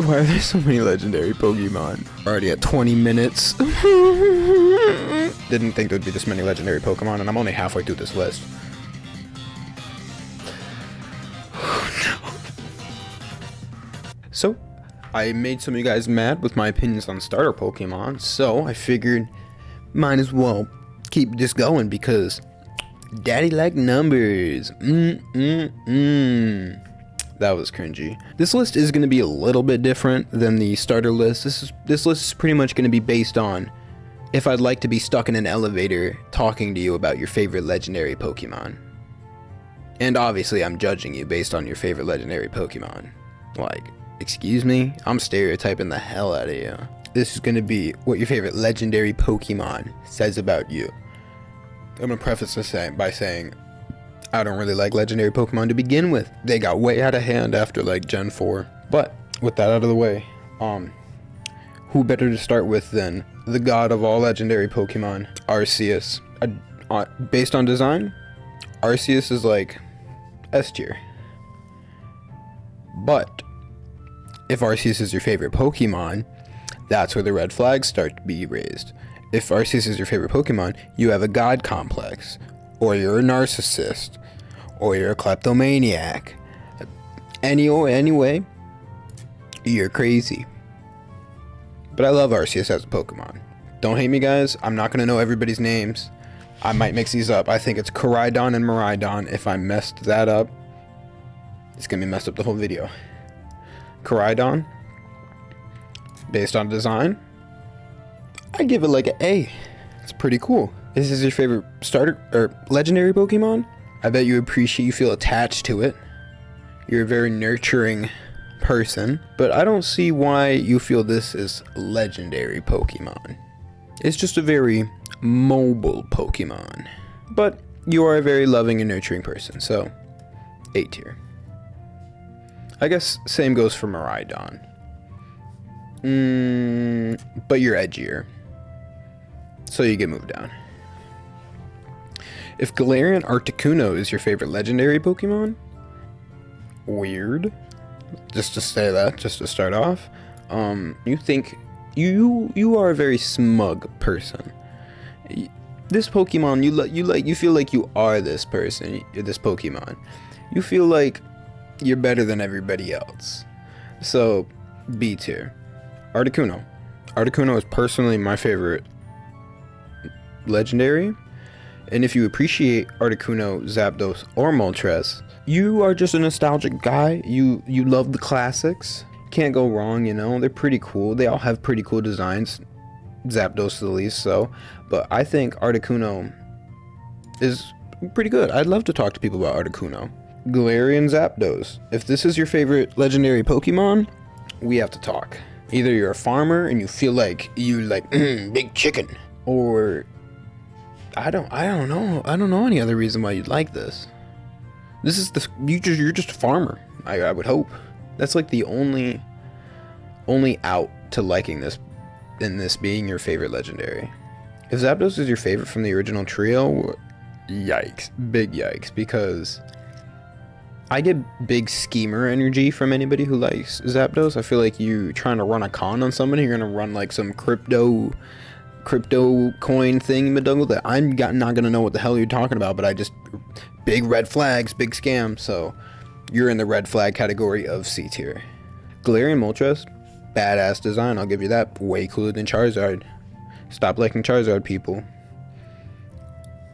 Why are there so many legendary Pokemon? Already at 20 minutes. Didn't think there'd be this many legendary Pokemon, and I'm only halfway through this list. So, I made some of you guys mad with my opinions on starter Pokemon, so I figured might as well keep this going because daddy like numbers. That was cringy. This list is going to be a little bit different than the starter list. This list is pretty much going to be based on if I'd like to be stuck in an elevator talking to you about your favorite legendary Pokemon. And obviously I'm judging you based on your favorite legendary Pokemon. Like, excuse me? I'm stereotyping the hell out of you. This is going to be what your favorite legendary Pokemon says about you. I'm going to preface this by saying I don't really like legendary Pokemon to begin with. They got way out of hand after like Gen 4. But with that out of the way, who better to start with than the god of all legendary Pokemon, Arceus. Based on design, Arceus is like S tier. But if Arceus is your favorite Pokemon, that's where the red flags start to be raised. If Arceus is your favorite Pokemon, you have a god complex, or you're a narcissist, or you're a kleptomaniac. Anyway, you're crazy. But I love Arceus as a Pokemon. Don't hate me, guys. I'm not going to know everybody's names. I might mix these up. I think it's Koraidon and Miraidon. If I messed that up, it's going to be messed up the whole video. Koraidon, based on design, I give it like an A. It's pretty cool. This is your favorite starter or legendary Pokemon? I bet you feel attached to it. You're a very nurturing person, but I don't see why you feel this is legendary Pokemon. It's just a very mobile Pokemon. But you are a very loving and nurturing person, so A tier. I guess same goes for Miraidon. But you're edgier, so you get moved down. If Galarian Articuno is your favorite legendary Pokemon, weird. Just to say that, just to start off, you think you are a very smug person. This Pokemon, you feel like you are this person, this Pokemon. You feel like you're better than everybody else. So, B tier. Articuno. Articuno is personally my favorite legendary. And if you appreciate Articuno, Zapdos, or Moltres, you are just a nostalgic guy. You love the classics. Can't go wrong, you know. They're pretty cool. They all have pretty cool designs. Zapdos the least so. But I think Articuno is pretty good. I'd love to talk to people about Articuno. Galarian Zapdos. If this is your favorite legendary Pokemon, we have to talk. Either you're a farmer and you feel like big chicken, or I don't know any other reason why you'd like this. This is you're just a farmer. I would hope. That's like the only out to liking this, in this being your favorite legendary. If Zapdos is your favorite from the original trio, yikes, big yikes, because I get big schemer energy from anybody who likes Zapdos. I feel like you trying to run a con on somebody, you're gonna run like some crypto coin thing that I'm not gonna know what the hell you're talking about, but I just big red flags, big scam. So you're in the red flag category of C tier. Galarian Moltres, badass design, I'll give you that. Way cooler than Charizard. Stop liking Charizard, people.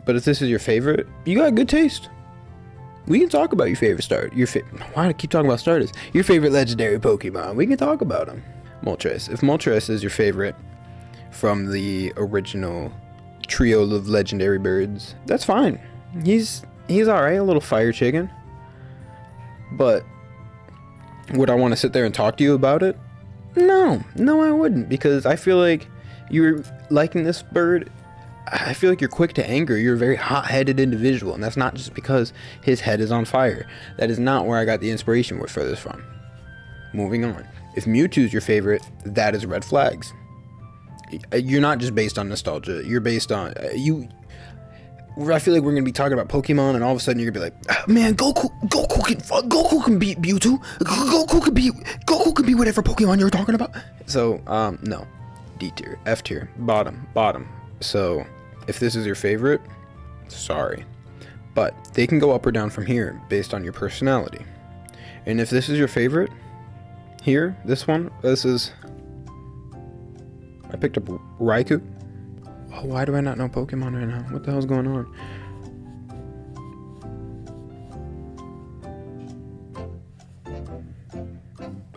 But if this is your favorite, you got good taste. We can talk about your favorite starter. Why do I keep talking about starters? Your favorite legendary Pokemon. We can talk about them. Moltres. If Moltres is your favorite from the original trio of legendary birds, that's fine. He's alright, a little fire chicken. But would I want to sit there and talk to you about it? No, I wouldn't, because I feel like you're liking this bird. I feel like you're quick to anger. You're a very hot-headed individual, and that's not just because his head is on fire. That is not where I got the inspiration for this from. Moving on. If Mewtwo's your favorite, that is red flags. You're not just based on nostalgia. You're based on I feel like we're gonna be talking about Pokemon, and all of a sudden you're gonna be like, ah, man, Goku can beat Mewtwo. Goku can be whatever Pokemon you're talking about. So, no, D tier, F tier, bottom. So, if this is your favorite, sorry, but they can go up or down from here based on your personality. And if this is your favorite, here, this is. I picked up Raikou. Oh, why do I not know Pokemon right now? What the hell's going on?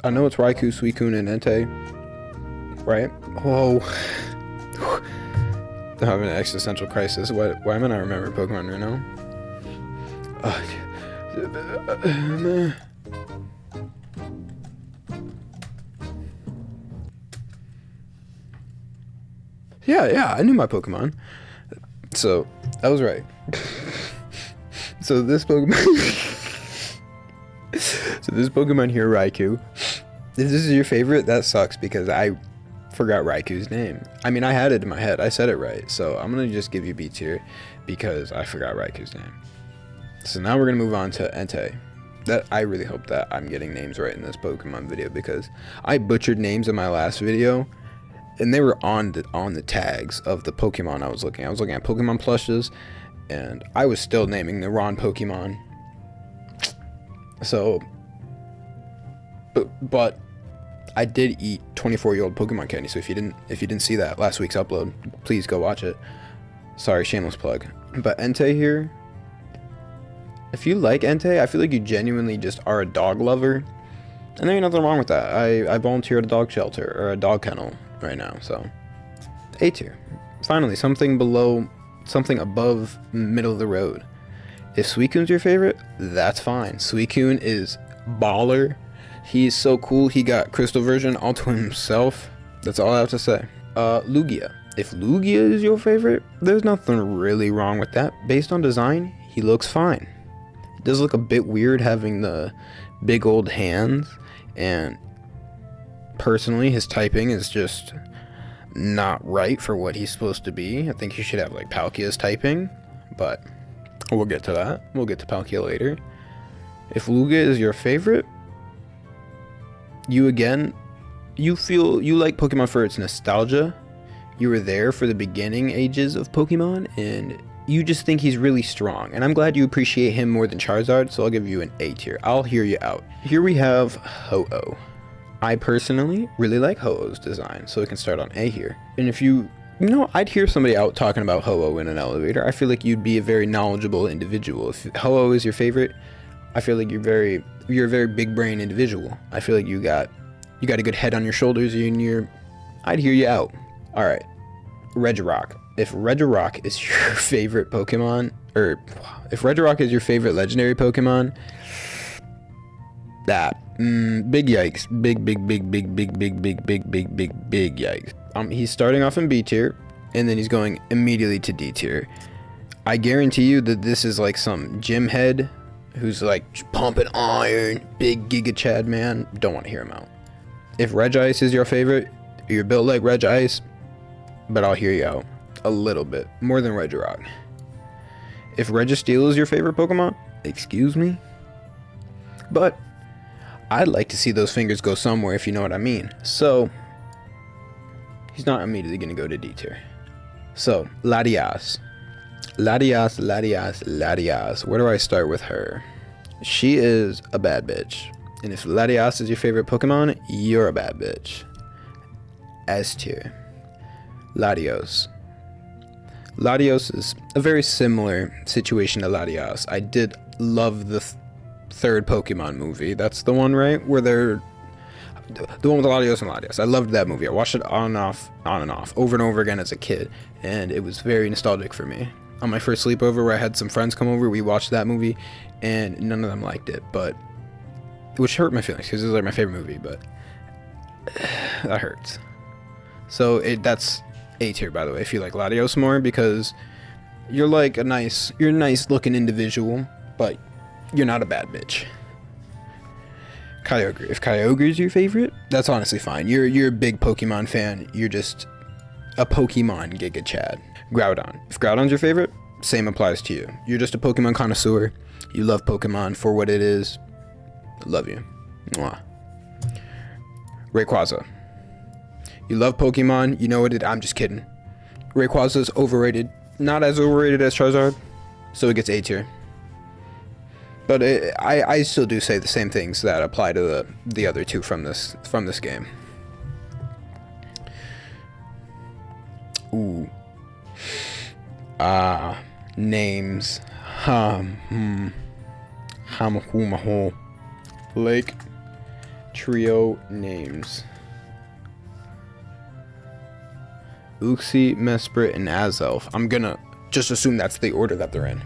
I know it's Raikou, Suicune, and Entei. Right? Whoa. I'm having an existential crisis. Why am I not remembering Pokemon right now? Yeah, I knew my Pokemon. So, I was right. So this Pokemon here, Raikou. If this is your favorite, that sucks because I forgot Raikou's name. I mean, I had it in my head. I said it right. So I'm going to just give you B tier because I forgot Raikou's name. So now we're going to move on to Entei. I really hope that I'm getting names right in this Pokemon video because I butchered names in my last video. And they were on the tags of the Pokemon I was looking at. I was looking at Pokemon plushes, and I was still naming the wrong Pokemon. So, but I did eat 24-year-old Pokemon candy. So if you didn't see that last week's upload, please go watch it. Sorry, shameless plug. But Entei here, if you like Entei, I feel like you genuinely just are a dog lover, and there ain't nothing wrong with that. I volunteer at a dog shelter or a dog kennel right now, so A tier. Finally, something above middle of the road. If Suicune's your favorite, that's fine. Suicune is baller. He's so cool. He got crystal version all to himself. That's all I have to say. Lugia. If Lugia is your favorite, there's nothing really wrong with that. Based on design, he looks fine. It does look a bit weird having the big old hands, and personally, his typing is just not right for what he's supposed to be. I think he should have like Palkia's typing, but we'll get to that. We'll get to Palkia later. If Lugia is your favorite, you like Pokemon for its nostalgia. You were there for the beginning ages of Pokemon, and you just think he's really strong. And I'm glad you appreciate him more than Charizard, so I'll give you an A tier. I'll hear you out. Here we have Ho-Oh. I personally really like Ho-Oh's design, so we can start on A here. And if I'd hear somebody out talking about Ho-Oh in an elevator. I feel like you'd be a very knowledgeable individual. If Ho-Oh is your favorite, I feel like you're a very big brain individual. I feel like you got a good head on your shoulders, and I'd hear you out. All right, Regirock. If Regirock is your favorite Pokemon, or if Regirock is your favorite legendary Pokemon, big yikes. Big yikes. He's starting off in B tier, and then he's going immediately to D tier. I guarantee you that this is like some gym head who's like pumping iron, big Giga Chad man. Don't want to hear him out. If Regice is your favorite, you're built like Regice, but I'll hear you out a little bit more than Regirock. If Registeel is your favorite Pokemon, excuse me, but I'd like to see those fingers go somewhere, if you know what I mean. So he's not immediately going to go to D tier. So Latias. Where do I start with her? She is a bad bitch. And if Latias is your favorite Pokemon, you're a bad bitch. S tier. Latios. Latios is a very similar situation to Latias. I did love the third Pokemon movie. That's the one, right? Where they're the one with Latios and Latias. I loved that movie. I watched it on and off, over and over again as a kid, and it was very nostalgic for me. On my first sleepover where I had some friends come over, we watched that movie, and none of them liked it, which hurt my feelings because it was like my favorite movie, but that hurts. So that's A tier, by the way, if you like Latios more, because you're a nice looking individual, but you're not a bad bitch. Kyogre. If Kyogre is your favorite, that's honestly fine. You're a big Pokemon fan. You're just a Pokemon Giga Chad. Groudon. If Groudon's your favorite, same applies to you. You're just a Pokemon connoisseur. You love Pokemon for what it is. Love you. Mwah. Rayquaza. You love Pokemon. You know what it. I'm just kidding. Rayquaza's overrated. Not as overrated as Charizard, so it gets A tier. But I still do say the same things that apply to the other two from this game. Ooh. Names. Lake trio names. Uxie, Mesprit, and Azelf. I'm gonna just assume that's the order that they're in.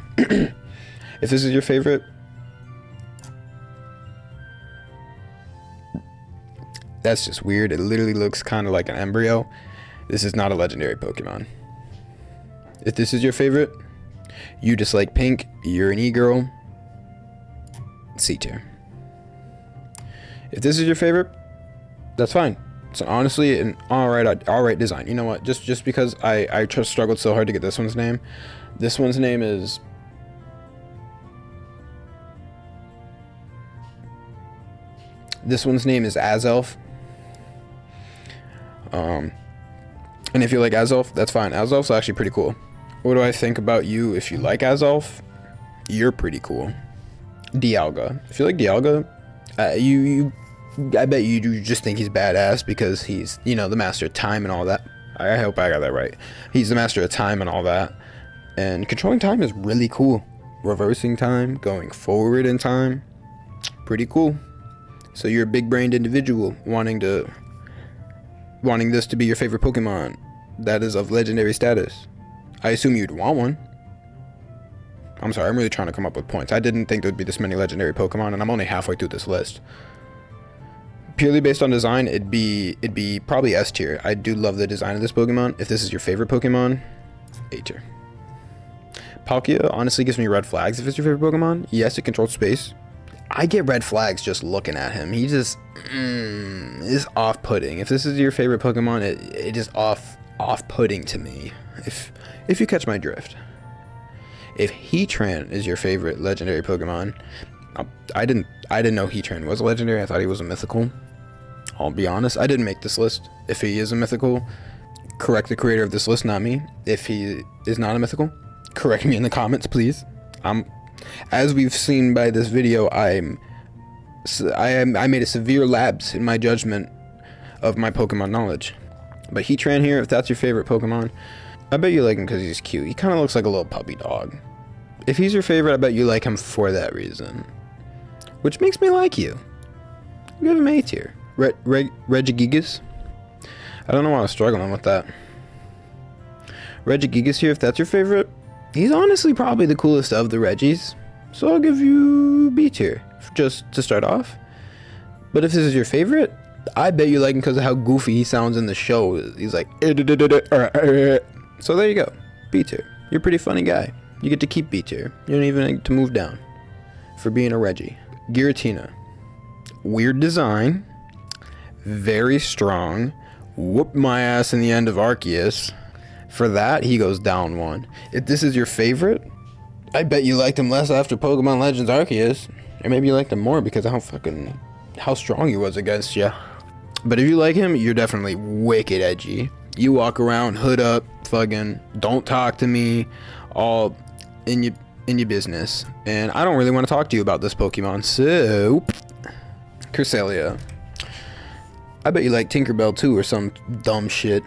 If this is your favorite, that's just weird. It literally looks kind of like an embryo. This is not a legendary Pokemon. If this is your favorite, you dislike pink, you're an e-girl, C tier. If this is your favorite, that's fine. So honestly, an alright design. You know what? Just because I just struggled so hard to get this one's name. This one's name is Azelf. And if you like Azelf, that's fine. Azelf's actually pretty cool. What do I think about you if you like Azelf? You're pretty cool. Dialga. If you like Dialga, I bet you just think he's badass because he's, you know, the master of time and all that. I hope I got that right. He's the master of time and all that. And controlling time is really cool. Reversing time, going forward in time, pretty cool. So you're a big-brained individual wanting this to be your favorite Pokemon that is of legendary status. I assume you'd want one. I'm sorry, I'm really trying to come up with points. I didn't think there'd be this many legendary Pokemon, and I'm only halfway through this list. Purely based on design, it'd be probably S tier. I do love the design of this Pokemon. If this is your favorite Pokemon, A tier. Palkia honestly gives me red flags if it's your favorite Pokemon. Yes, it controls space. I get red flags just looking at him. He just is off-putting. If this is your favorite Pokemon, it is off-putting to me. If you catch my drift. If Heatran is your favorite legendary Pokemon, I didn't know Heatran was a legendary. I thought he was a mythical. I'll be honest, I didn't make this list. If he is a mythical, correct the creator of this list, not me. If he is not a mythical, correct me in the comments, please. As we've seen by this video, I made a severe lapse in my judgment of my Pokemon knowledge. But Heatran here, if that's your favorite Pokemon, I bet you like him because he's cute. He kind of looks like a little puppy dog. If he's your favorite, I bet you like him for that reason. Which makes me like you. Give him A tier. Regigigas? I don't know why I was struggling with that. Regigigas here, if that's your favorite, he's honestly probably the coolest of the Reggies. So I'll give you B tier, just to start off. But if this is your favorite, I bet you like him because of how goofy he sounds in the show. He's like... So there you go. B tier. You're a pretty funny guy. You get to keep B tier. You don't even get to move down for being a Reggie. Giratina. Weird design. Very strong. Whooped my ass in the end of Arceus. For that, he goes down one. If this is your favorite, I bet you liked him less after Pokemon Legends Arceus. Or maybe you liked him more because of how strong he was against you. But if you like him, you're definitely wicked edgy. You walk around, hood up, fucking don't talk to me, all in your business. And I don't really want to talk to you about this Pokemon, so... Cresselia. I bet you like Tinkerbell too, or some dumb shit.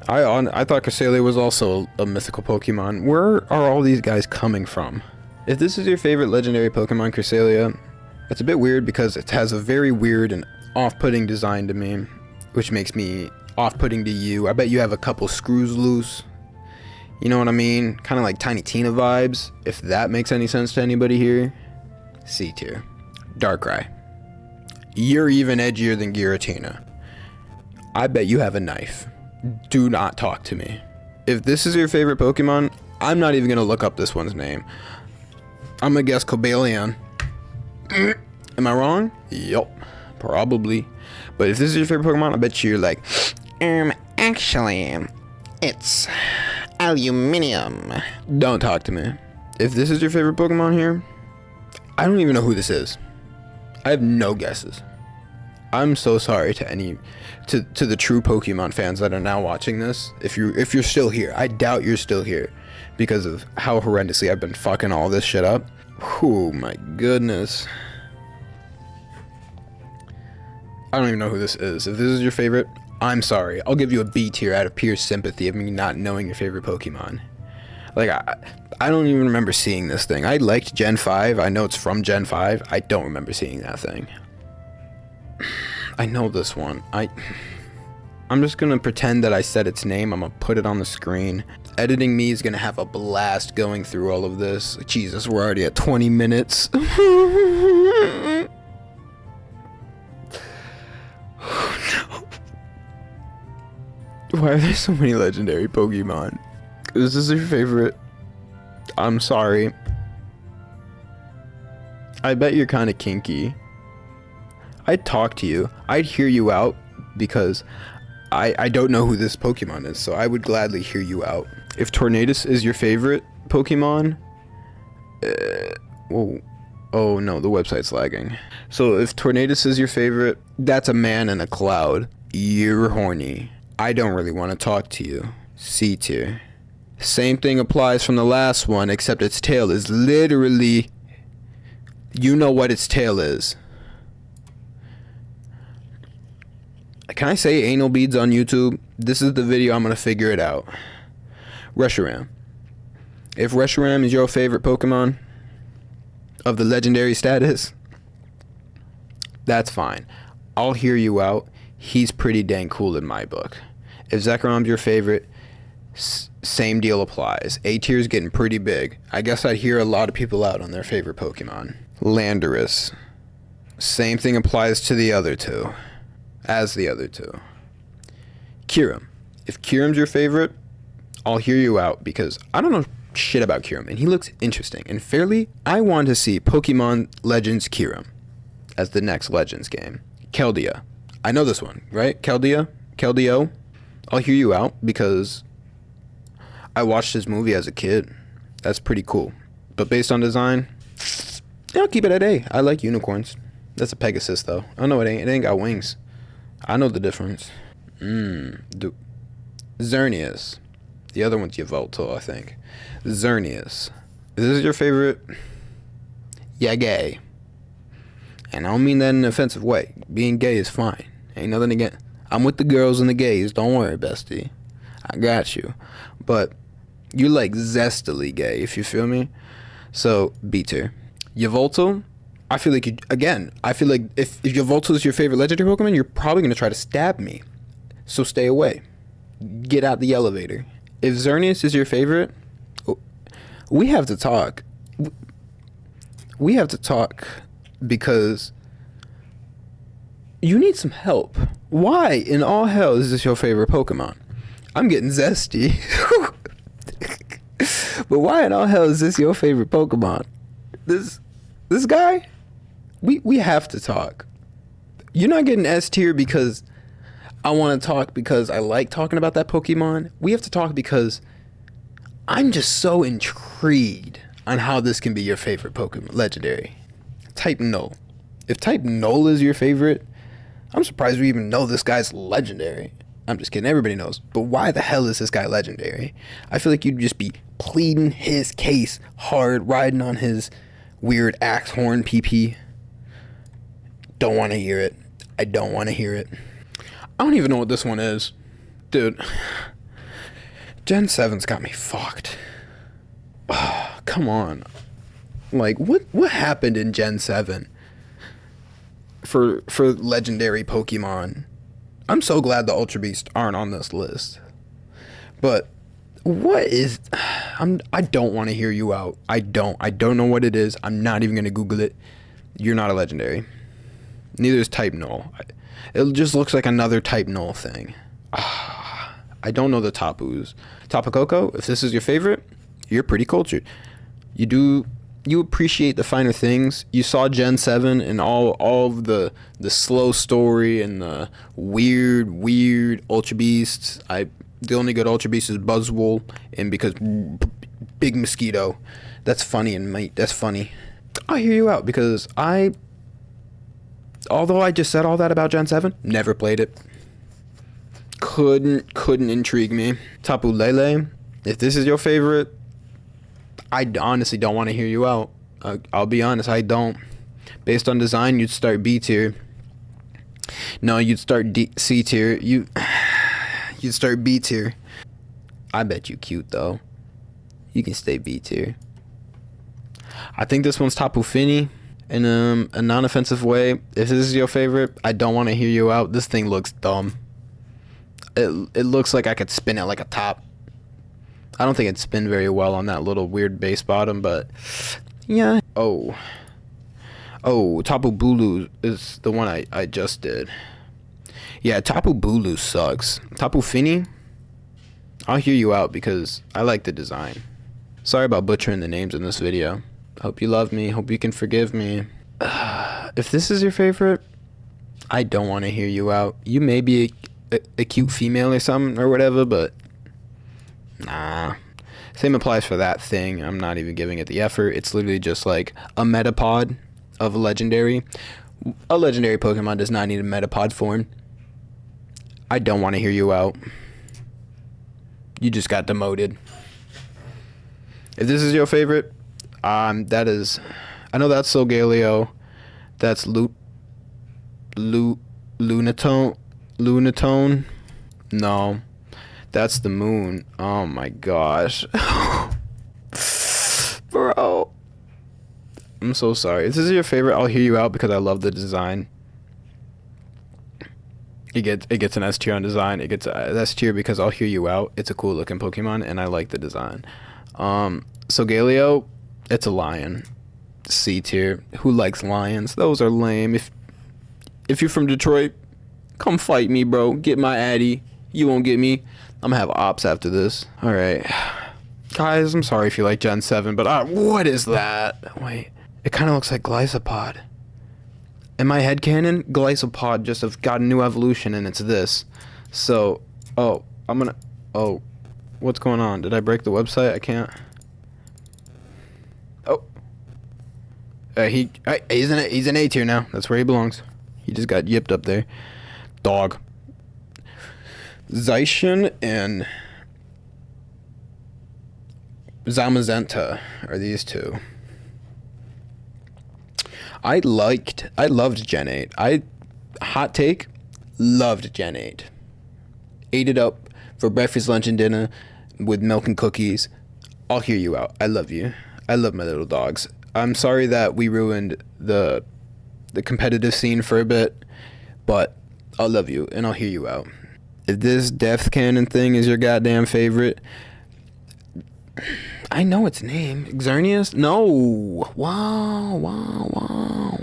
I thought Cresselia was also a mythical Pokemon. Where are all these guys coming from? If this is your favorite legendary Pokemon, Cresselia, it's a bit weird because it has a very weird and off-putting design to me, which makes me off-putting to you. I bet you have a couple screws loose. You know what I mean? Kind of like Tiny Tina vibes, if that makes any sense to anybody here. C tier. Darkrai. You're even edgier than Giratina. I bet you have a knife. Do not talk to me. If this is your favorite Pokemon, I'm not even going to look up this one's name. I'm going to guess Cobalion. Am I wrong? Yup. Probably. But if this is your favorite Pokemon, I bet you're like, actually, it's Aluminium. Don't talk to me. If this is your favorite Pokemon here, I don't even know who this is. I have no guesses. I'm so sorry to the true Pokemon fans that are now watching this. If you're still here, I doubt you're still here because of how horrendously I've been fucking all this shit up. Oh my goodness. I don't even know who this is. If this is your favorite, I'm sorry. I'll give you a B tier out of pure sympathy of me not knowing your favorite Pokemon. Like, I don't even remember seeing this thing. I liked Gen 5. I know it's from Gen 5. I don't remember seeing that thing. I know this one. I'm just gonna pretend that I said its name. I'm gonna put it on the screen. Editing me is gonna have a blast going through all of this. Jesus, we're already at 20 minutes. Oh, no. Why are there so many legendary Pokemon? Is this your favorite? I'm sorry. I bet you're kind of kinky. I'd talk to you. I'd hear you out because I don't know who this Pokemon is, so I would gladly hear you out. If Tornadus is your favorite Pokemon, whoa. Oh no, the website's lagging. So if Tornadus is your favorite, that's a man in a cloud. You're horny. I don't really want to talk to you. C tier. Same thing applies from the last one, except its tail is literally... You know what its tail is. Can I say anal beads on YouTube? This is the video I'm going to figure it out. Reshiram. If Reshiram is your favorite Pokemon of the legendary status, that's fine. I'll hear you out. He's pretty dang cool in my book. If Zekarom's your favorite, same deal applies. A tier's getting pretty big. I guess I'd hear a lot of people out on their favorite Pokemon. Landorus. Same thing applies to the other two. As the other two. Kyurem. If Kyurem's your favorite, I'll hear you out because I don't know shit about Kyurem and he looks interesting. And fairly, I want to see Pokemon Legends Kyurem as the next Legends game. Keldeo. I know this one, right? Keldeo. I'll hear you out because I watched this movie as a kid. That's pretty cool. But based on design, I'll keep it at A. I like unicorns. That's a Pegasus though. Oh no, it ain't got wings. I know the difference. Xerneas. The other one's Yveltal, I think. Xerneas. Is this your favorite? Yeah, gay. And I don't mean that in an offensive way. Being gay is fine. Ain't nothing again. I'm with the girls and the gays. Don't worry, bestie. I got you. But you're like zestily gay, if you feel me. So, B tier. Yveltal. I feel like if Yveltal is your favorite legendary Pokemon, you're probably going to try to stab me. So stay away. Get out the elevator. If Xerneas is your favorite, we have to talk. We have to talk because you need some help. Why in all hell is this your favorite Pokemon? I'm getting zesty. But why in all hell is this your favorite Pokemon? This guy? We have to talk. You're not getting S tier because I want to talk because I like talking about that Pokemon. We have to talk because I'm just so intrigued on how this can be your favorite Pokemon legendary. Type Null. If Type Null is your favorite, I'm surprised we even know this guy's legendary. I'm just kidding. Everybody knows. But why the hell is this guy legendary? I feel like you'd just be pleading his case hard, riding on his weird axe horn PP. Don't want to hear it. I don't want to hear it. I don't even know what this one is. Dude. Gen 7's got me fucked. Oh, come on. Like, what happened in Gen 7 for legendary Pokemon? I'm so glad the Ultra Beasts aren't on this list. But what is... I don't want to hear you out. I don't know what it is. I'm not even going to Google it. You're not a legendary. Neither is Type Null. It just looks like another Type Null thing. I don't know the Tapus. Tapu Koko, if this is your favorite, you're pretty cultured. You appreciate the finer things. You saw Gen 7 and all of the slow story and the weird Ultra Beasts. The only good Ultra Beast is Buzzwole, and because Big Mosquito. That's funny, and mate, that's funny. I'll hear you out, because although I just said all that about Gen 7, never played it. Couldn't intrigue me. Tapu Lele, if this is your favorite, I honestly don't want to hear you out. I'll be honest, I don't. Based on design, you'd start B tier. No, you'd start C tier. You'd start B tier. I bet you cute though. You can stay B tier. I think this one's Tapu Fini in a non-offensive way. If this is your favorite, I don't want to hear you out. This thing looks dumb. It looks like I could spin it like a top. I don't think it'd spin very well on that little weird base bottom, but yeah. Oh, Tapu Bulu is the one I just did. Yeah, Tapu Bulu sucks. Tapu Fini, I'll hear you out because I like the design. Sorry about butchering the names in this video. Hope you love me. Hope you can forgive me. If this is your favorite, I don't want to hear you out. You may be a cute female or something or whatever, but nah. Same applies for that thing. I'm not even giving it the effort. It's literally just like a Metapod of a legendary. A legendary Pokemon does not need a Metapod form. I don't want to hear you out. You just got demoted. If this is your favorite, that is, I know that's Solgaleo. That's Lunatone. No, that's the moon. Oh my gosh. Bro. I'm so sorry. If this is your favorite, I'll hear you out because I love the design. It gets an S tier on design. It gets an S tier because I'll hear you out. It's a cool looking Pokemon and I like the design. Solgaleo, it's a lion. C tier. Who likes lions? Those are lame. If you're from Detroit, come fight me, bro. Get my Addy. You won't get me. I'm gonna have ops after this. Alright. Guys, I'm sorry if you like Gen 7, but what is that? Wait. It kind of looks like Glycopod. In my headcanon, Glycopod just have got a new evolution, and it's this. So, what's going on? Did I break the website? I can't. Oh. He's in A tier now. That's where he belongs. He just got yipped up there. Dog. Zacian and Zamazenta are these two. I loved Gen 8. Hot take, loved Gen 8. Ate it up for breakfast, lunch, and dinner with milk and cookies. I'll hear you out. I love you. I love my little dogs. I'm sorry that we ruined the competitive scene for a bit, but I'll love you and I'll hear you out. If this Death Cannon thing is your goddamn favorite, I know its name. Xerneas? No. Wow.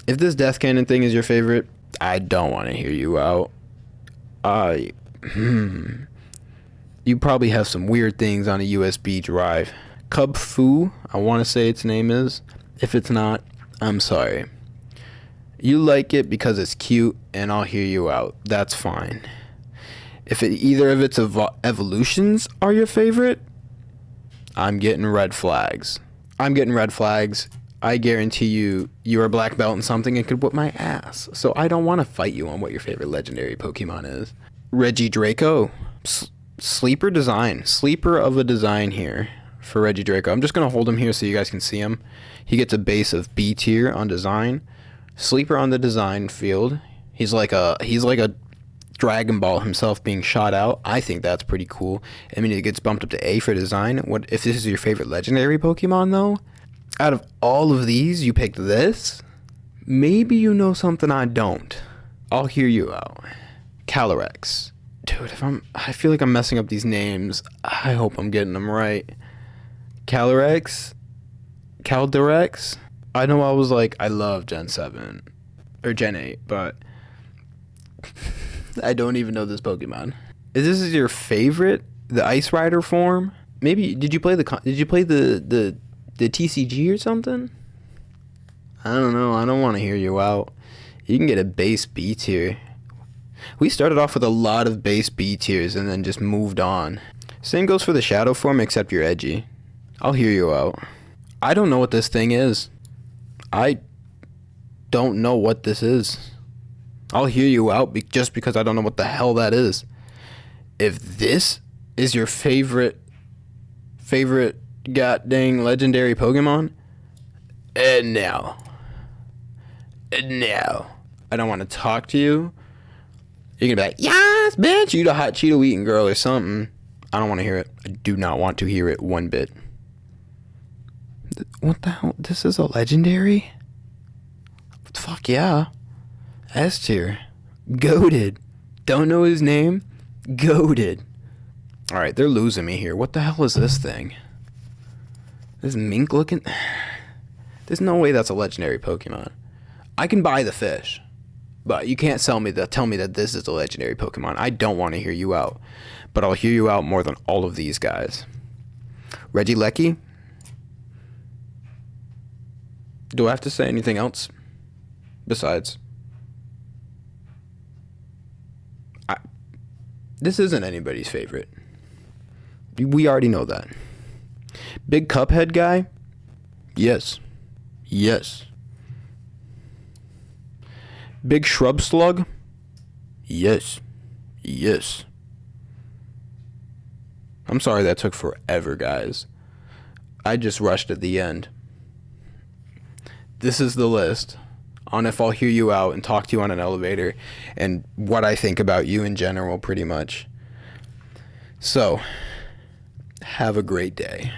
If this Death Cannon thing is your favorite, I don't want to hear you out. You probably have some weird things on a USB drive. Cub Fu, I want to say its name is. If it's not, I'm sorry. You like it because it's cute, and I'll hear you out. That's fine. If either of its evolutions are your favorite, I'm getting red flags. I guarantee you're a black belt in something and could whip my ass. So I don't want to fight you on what your favorite legendary Pokemon is. Regidraco. Sleeper design. Sleeper of a design here for Regidraco. I'm just going to hold him here so you guys can see him. He gets a base of B tier on design. Sleeper on the design field. He's like a Dragon Ball himself being shot out. I think that's pretty cool. I mean, it gets bumped up to A for design. What if this is your favorite legendary Pokemon though? Out of all of these, you picked this? Maybe you know something I don't. I'll hear you out. Calyrex. Dude, I feel like I'm messing up these names. I hope I'm getting them right. Calyrex? Calderex? I know I was like, I love Gen 7. Or Gen 8, but I don't even know this Pokemon. If this is your favorite, the Ice Rider form, maybe did you play the TCG or something? I don't know. I don't want to hear you out. You can get a base B tier. We started off with a lot of base B tiers and then just moved on. Same goes for the shadow form, except you're edgy. I'll hear you out. I don't know what this thing is. I don't know what this is. I'll hear you out just because I don't know what the hell that is. If this is your favorite god dang legendary Pokemon, and now, I don't want to talk to you. You're gonna be like, yes, bitch, you the hot Cheeto eating girl or something. I don't want to hear it. I do not want to hear it one bit. What the hell? This is a legendary? Fuck yeah. S tier. Goated. Don't know his name? Goated. Alright, they're losing me here. What the hell is this thing? This mink looking? There's no way that's a legendary Pokemon. I can buy the fish, but you can't tell me that this is a legendary Pokemon. I don't want to hear you out, but I'll hear you out more than all of these guys. Regieleki? Do I have to say anything else besides? This isn't anybody's favorite. We already know that. Big Cuphead guy? Yes. Yes. Big Shrub Slug? Yes. Yes. I'm sorry that took forever, guys. I just rushed at the end. This is the list on if I'll hear you out and talk to you on an elevator and what I think about you in general, pretty much. So, have a great day.